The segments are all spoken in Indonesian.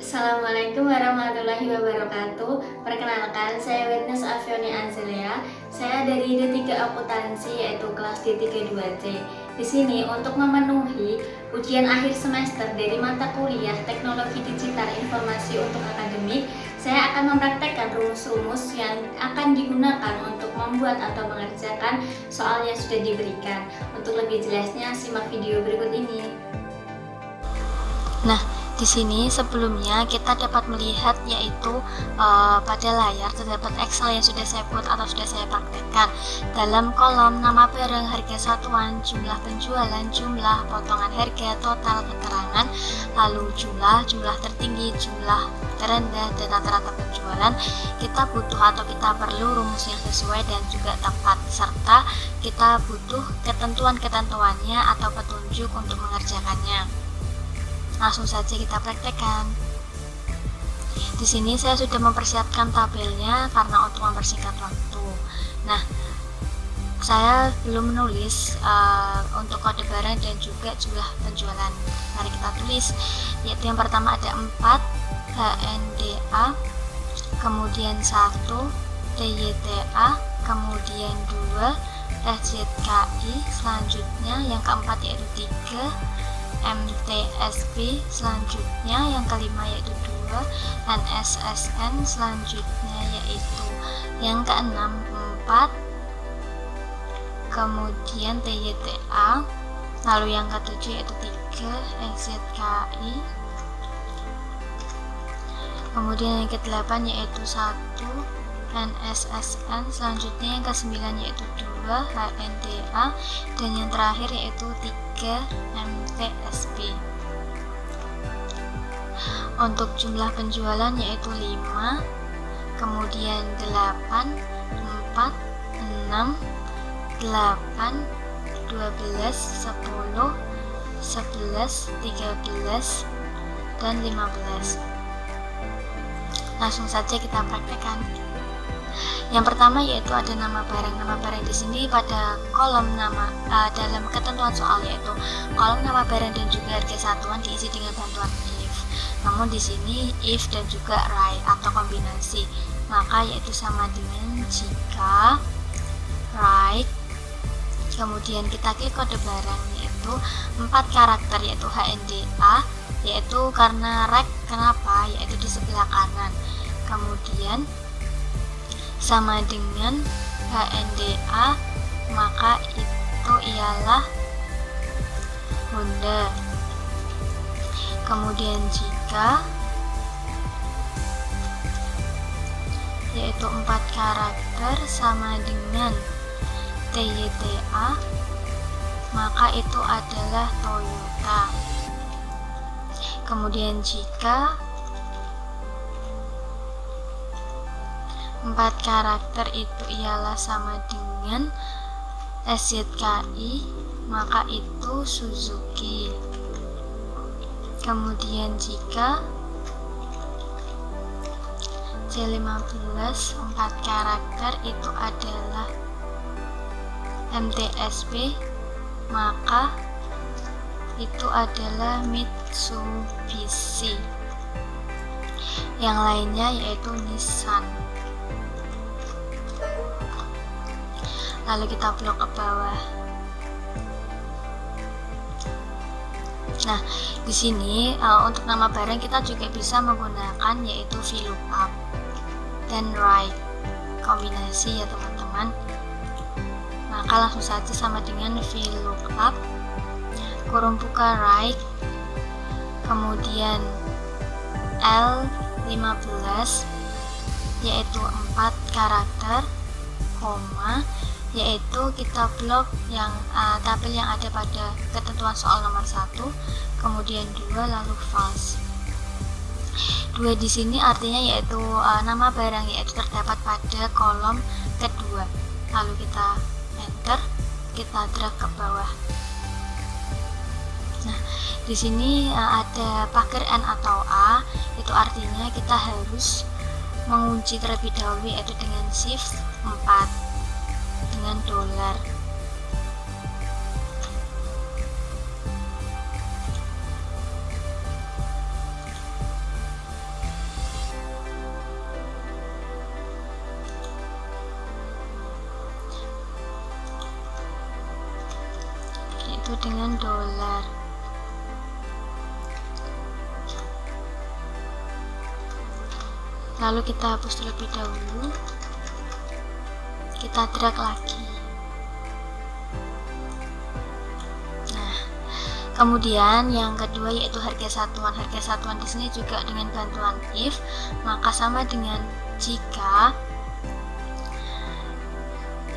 Assalamualaikum warahmatullahi wabarakatuh. Perkenalkan, saya Witness Afioni Anzelia. Saya dari D3 Akuntansi, yaitu kelas D32C. Di sini untuk memenuhi ujian akhir semester dari mata kuliah Teknologi Digital Informasi untuk Akademik, saya akan mempraktekkan rumus-rumus yang akan digunakan untuk membuat atau mengerjakan soal yang sudah diberikan. Untuk lebih jelasnya, simak video berikut ini. Nah, di sini sebelumnya kita dapat melihat yaitu pada layar terdapat Excel yang sudah saya buat atau sudah saya praktekkan. Dalam kolom nama barang, harga satuan, jumlah penjualan, jumlah potongan harga, total keterangan, lalu jumlah tertinggi, jumlah terendah, dan rata-rata penjualan, kita butuh atau kita perlu rumus yang sesuai dan juga tepat, serta kita butuh ketentuan-ketentuannya atau petunjuk untuk mengerjakannya. Langsung saja kita praktekkan. Di sini saya sudah mempersiapkan tabelnya karena untuk mempersingkat waktu. Nah, saya belum menulis untuk kode barang dan juga jumlah penjualan. Mari kita tulis. Yaitu yang pertama ada 4 HNDA, kemudian 1 TYTA, kemudian 2 SZKI, selanjutnya yang keempat yaitu 3 MTSP, selanjutnya yang kelima yaitu 2 NSSN, selanjutnya yaitu yang keenam 4, kemudian TYTA, lalu yang ketujuh yaitu 3 SZKI, kemudian yang ke-8 yaitu 1 NSSN, selanjutnya yang ke-9 yaitu 2 HNDA, dan yang terakhir yaitu 3 MTSP. Untuk jumlah penjualan yaitu 5, kemudian 8, 4, 6, 8, 12, 10, 11, 13, dan 15. Langsung saja kita praktekkan. Yang pertama yaitu ada nama barang. Nama barang di sini pada kolom nama dalam ketentuan soal yaitu kolom nama barang dan juga harga satuan diisi dengan bantuan if. Namun di sini if dan juga right atau kombinasi. Maka yaitu sama dengan jika right, kemudian kita klik kode barang yaitu 4 karakter yaitu HNDA, yaitu karena rek kenapa yaitu di sebelah kanan. Kemudian sama dengan HNDA, maka itu ialah Honda. Kemudian jika yaitu 4 karakter sama dengan TYTA, maka itu adalah Toyota. Kemudian jika 4 karakter itu ialah sama dengan SZKI, maka itu Suzuki. Kemudian jika C15 4 karakter itu adalah MTSP, maka itu adalah Mitsubishi. Yang lainnya yaitu Nissan. Lalu kita blok ke bawah. Nah, di sini untuk nama barang kita juga bisa menggunakan yaitu VLOOKUP dan right kombinasi ya teman-teman. Maka langsung saja sama dengan VLOOKUP kurung buka right, kemudian L15 yaitu 4 karakter, koma, yaitu kita blok yang tabel yang ada pada ketentuan soal nomor 1, kemudian 2, lalu false. 2 di sini artinya yaitu nama barang yaitu terdapat pada kolom kedua. Lalu kita enter, kita drag ke bawah. Nah, di sini ada pagar N atau A, itu artinya kita harus mengunci terlebih dahulu yaitu dengan shift 4 dengan $. yaitu dengan dolar. Lalu kita hapus terlebih dahulu, kita drag lagi. Nah, kemudian yang kedua yaitu harga satuan. Harga satuan di sini juga dengan bantuan if, maka sama dengan jika,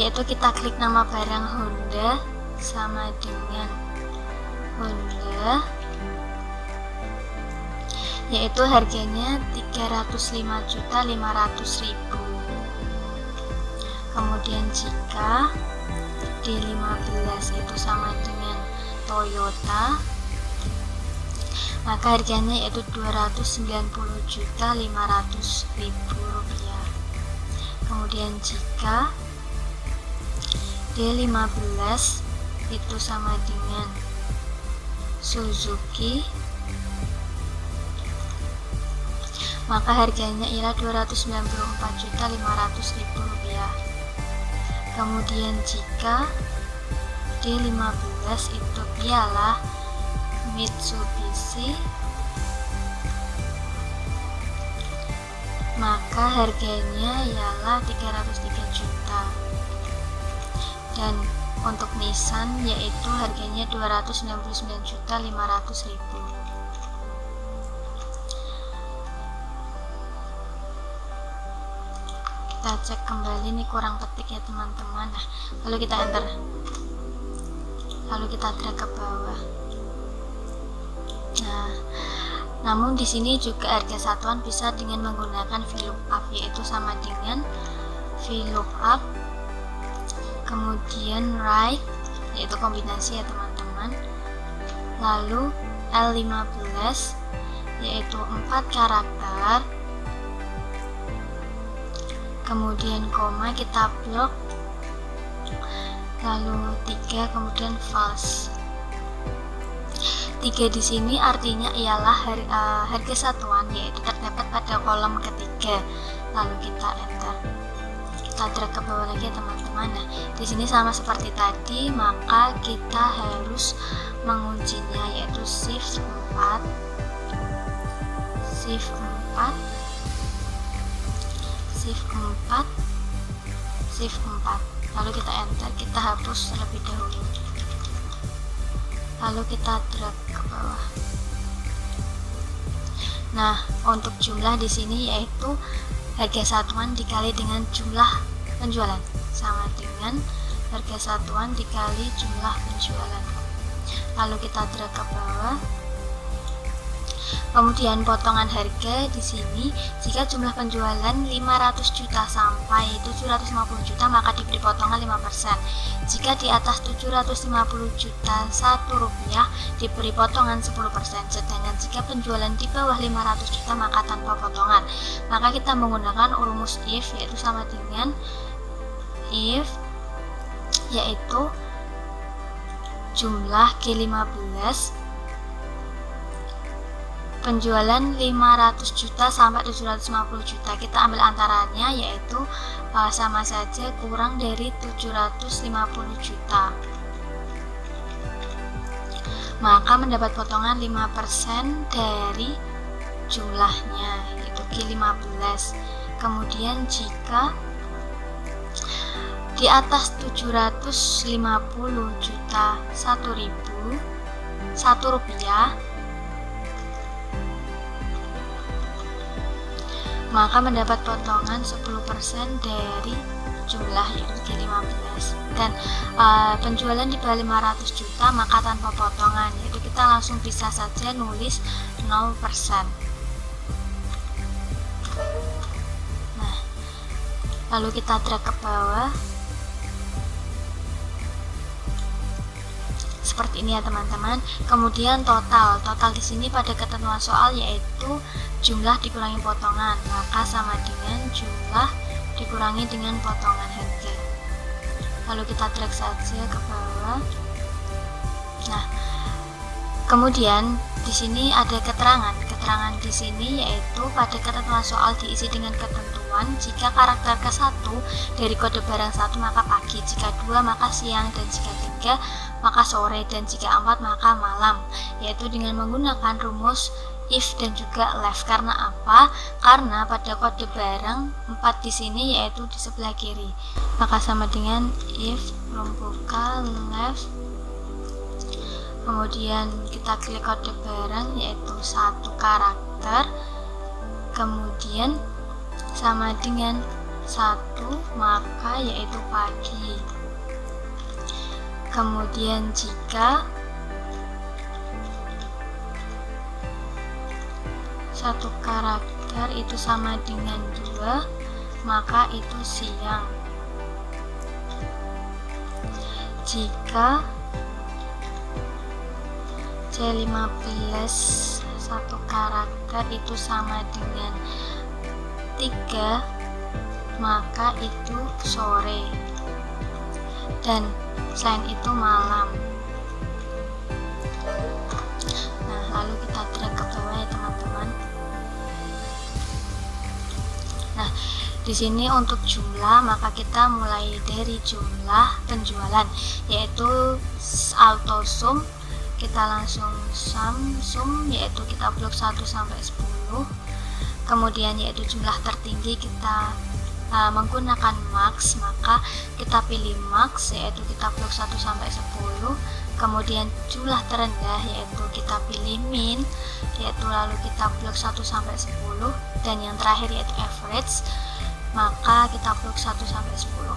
yaitu kita klik nama barang Honda sama dengan Honda, yaitu harganya 305.500.000. Kemudian jika D15 itu sama dengan Toyota, maka harganya yaitu 290.500.000 rupiah. Kemudian jika D15 itu sama dengan Suzuki, maka harganya ialah 294.500.000 rupiah. Kemudian jika D15 itu ialah Mitsubishi, maka harganya ialah 303 juta. Dan untuk Nissan yaitu harganya 299.500.000. Kita cek kembali, ini kurang ketik ya teman-teman. Nah, lalu kita enter, lalu kita drag ke bawah. Nah, namun di sini juga harga satuan bisa dengan menggunakan VLOOKUP, yaitu sama dengan VLOOKUP kemudian right, yaitu kombinasi ya teman-teman, lalu L15 yaitu 4 karakter, kemudian koma kita blok, lalu 3, kemudian false. 3 di sini artinya ialah harga satuan, yaitu terdapat pada kolom ketiga. Lalu kita enter, kita drag ke bawah lagi ya teman-teman. Nah, di sini sama seperti tadi, maka kita harus menguncinya, yaitu shift 4, shift 4, shift 4, shift 4, lalu kita enter, kita hapus terlebih dahulu, lalu kita drag ke bawah. Nah, untuk jumlah di sini yaitu harga satuan dikali dengan jumlah penjualan, sama dengan harga satuan dikali jumlah penjualan. Lalu kita drag ke bawah. Kemudian potongan harga di sini, jika jumlah penjualan 500 juta sampai 750 juta maka diberi potongan 5%. Jika di atas 750 juta Rp1 diberi potongan 10%. Sedangkan jika penjualan di bawah 500 juta maka tanpa potongan. Maka kita menggunakan rumus if, yaitu sama dengan if yaitu jumlah G15 penjualan 500 juta sampai 750 juta, kita ambil antaranya yaitu sama saja kurang dari 750 juta, maka mendapat potongan 5% dari jumlahnya, yaitu G15. Kemudian jika di atas 750 juta Rp1, maka mendapat potongan 10% dari jumlah, yaitu G15. Dan penjualan di bawah 500 juta maka tanpa potongan, yaitu kita langsung bisa saja nulis 0%. Nah, lalu kita drag ke bawah seperti ini ya teman-teman. Kemudian total di sini pada ketentuan soal yaitu jumlah dikurangi potongan, maka sama dengan jumlah dikurangi dengan potongan harga. Lalu kita drag saja ke bawah. Nah, kemudian di sini ada keterangan keterangan di sini yaitu pada ketentuan soal diisi dengan ketentuan jika karakter ke-1 dari kode barang 1 maka pagi, jika 2 maka siang, dan jika 3 maka sore, dan jika 4 maka malam, yaitu dengan menggunakan rumus if dan juga left. Karena apa? Karena pada kode barang 4 di sini yaitu di sebelah kiri, maka sama dengan if membuka left, kemudian kita klik kode barang yaitu 1 karakter, kemudian sama dengan 1 maka yaitu pagi. Kemudian jika 1 karakter itu sama dengan 2 maka itu siang. Jika C15 1 karakter itu sama dengan 3 maka itu sore, dan selain itu malam. Nah, lalu kita drag ke bawah ya teman-teman. Nah, di sini untuk jumlah maka kita mulai dari jumlah penjualan yaitu auto sum. Kita langsung sum yaitu kita blok 1 sampai 10. Kemudian yaitu jumlah tertinggi kita menggunakan max, maka kita pilih max yaitu kita blok 1 sampai 10. Kemudian jumlah terendah yaitu kita pilih min, yaitu lalu kita blok 1 sampai 10, dan yang terakhir yaitu average, maka kita blok 1 sampai 10.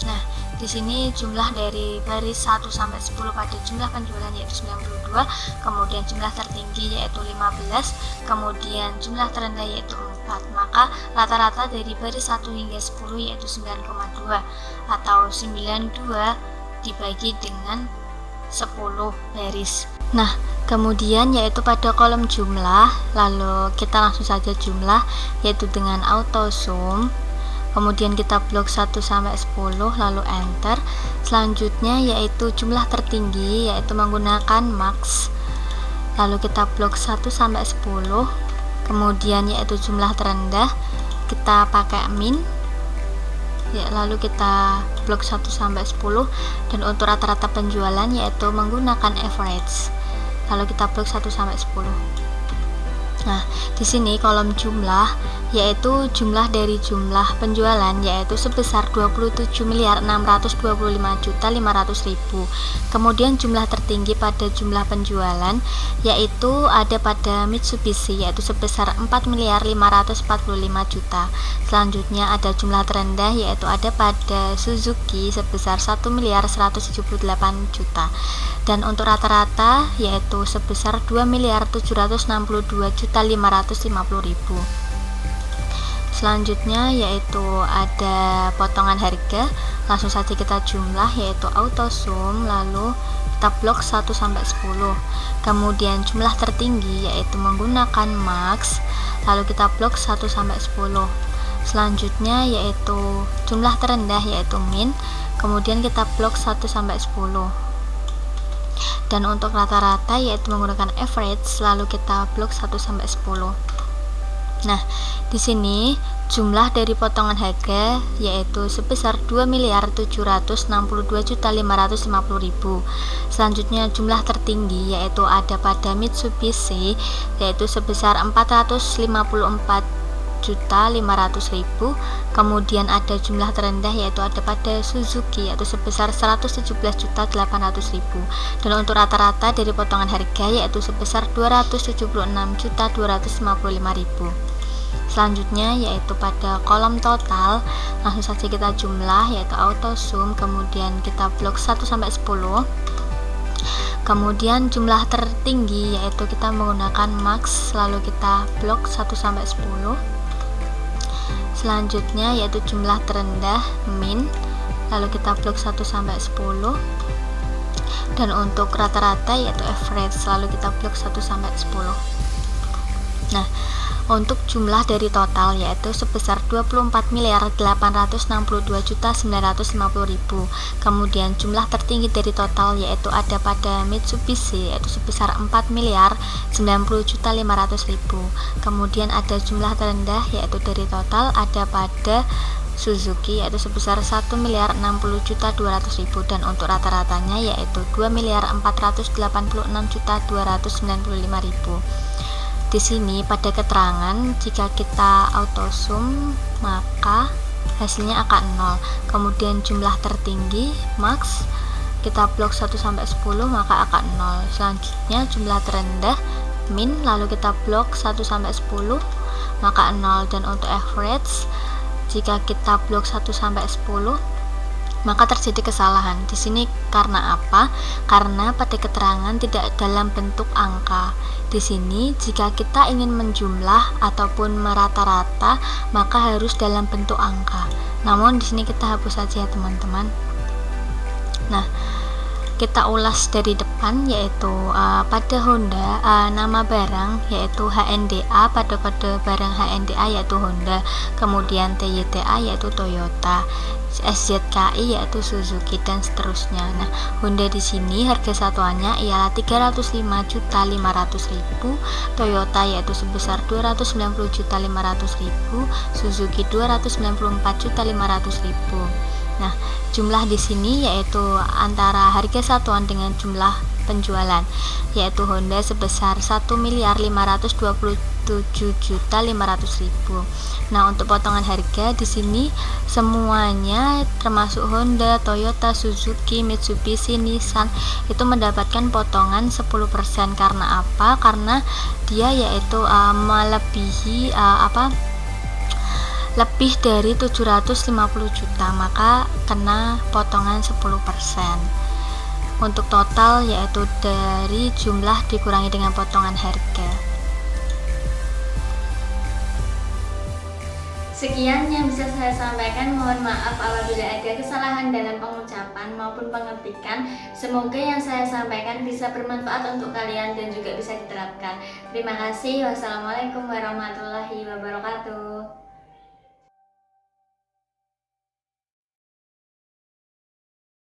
Nah, di sini jumlah dari baris 1 sampai 10 pada jumlah penjualan yaitu 92, kemudian jumlah tertinggi yaitu 15, kemudian jumlah terendah yaitu 4. Maka rata-rata dari baris 1 hingga 10 yaitu 9,2 atau 92 dibagi dengan 10 baris. Nah, kemudian yaitu pada kolom jumlah, lalu kita langsung saja jumlah yaitu dengan auto sum. Kemudian kita blok 1 sampai 10 lalu enter. Selanjutnya yaitu jumlah tertinggi yaitu menggunakan max. Lalu kita blok 1 sampai 10. Kemudian yaitu jumlah terendah kita pakai min. Ya, lalu kita blok 1 sampai 10, dan untuk rata-rata penjualan yaitu menggunakan average. Lalu kita blok 1 sampai 10. Nah, di sini kolom jumlah yaitu jumlah dari jumlah penjualan yaitu sebesar 27.625.500.000. Kemudian jumlah tertinggi pada jumlah penjualan yaitu ada pada Mitsubishi yaitu sebesar 4.545.000.000. Selanjutnya ada jumlah terendah yaitu ada pada Suzuki sebesar 1.178.000.000. Dan untuk rata-rata yaitu sebesar 2.762.550.000. Selanjutnya yaitu ada potongan harga. Langsung saja kita jumlah yaitu auto sum, lalu kita blok 1 sampai 10. Kemudian jumlah tertinggi yaitu menggunakan max, lalu kita blok 1 sampai 10. Selanjutnya yaitu jumlah terendah yaitu min, kemudian kita blok 1 sampai 10. Dan untuk rata-rata yaitu menggunakan average, lalu kita blok 1 sampai 10. Nah, di sini jumlah dari potongan harga yaitu sebesar 2.762.550.000. Selanjutnya jumlah tertinggi yaitu ada pada Mitsubishi yaitu sebesar 454.500.000. Kemudian ada jumlah terendah yaitu ada pada Suzuki yaitu sebesar 117.800.000. Dan untuk rata-rata dari potongan harga yaitu sebesar 276.255.000. Selanjutnya yaitu pada kolom total, langsung saja kita jumlah yaitu auto sum, kemudian kita blok 1 sampai 10. Kemudian jumlah tertinggi yaitu kita menggunakan max, lalu kita blok 1 sampai 10. Selanjutnya yaitu jumlah terendah min, lalu kita blok 1 sampai 10. Dan untuk rata-rata yaitu average, lalu kita blok 1 sampai 10. Nah, untuk jumlah dari total yaitu sebesar 24.862.950.000. Kemudian jumlah tertinggi dari total yaitu ada pada Mitsubishi yaitu sebesar 4.090.500.000. Kemudian ada jumlah terendah yaitu dari total ada pada Suzuki yaitu sebesar 1.060.200.000 dan untuk rata-ratanya yaitu 2.486.295.000. Di sini pada keterangan jika kita autosum maka hasilnya akan 0. Kemudian jumlah tertinggi max kita blok 1 sampai 10 maka akan 0. Selanjutnya jumlah terendah min lalu kita blok 1 sampai 10 maka 0 dan untuk average jika kita blok 1 sampai 10 maka terjadi kesalahan. Di sini karena apa? Karena pada keterangan tidak dalam bentuk angka. Di sini jika kita ingin menjumlah ataupun merata-rata maka harus dalam bentuk angka. Namun di sini kita hapus saja ya teman-teman. Nah, kita ulas dari depan yaitu pada Honda nama barang yaitu HNDA, pada kode barang HNDA yaitu Honda, kemudian TYTA yaitu Toyota, SZKI yaitu Suzuki dan seterusnya. Nah, Honda di sini harga satuannya ialah 305.500.000, Toyota yaitu sebesar 290.500.000, Suzuki 294.500.000. Nah, jumlah di sini yaitu antara harga satuan dengan jumlah penjualan, yaitu Honda sebesar 1.527.500.000. Nah, untuk potongan harga di sini semuanya termasuk Honda, Toyota, Suzuki, Mitsubishi, Nissan itu mendapatkan potongan 10%. Karena apa? Karena dia yaitu melebihi lebih dari 750 juta maka kena potongan 10%. Untuk total yaitu dari jumlah dikurangi dengan potongan harga. Sekian yang bisa saya sampaikan. Mohon maaf apabila ada kesalahan dalam pengucapan maupun pengetikan. Semoga yang saya sampaikan bisa bermanfaat untuk kalian dan juga bisa diterapkan. Terima kasih. Wassalamualaikum warahmatullahi wabarakatuh.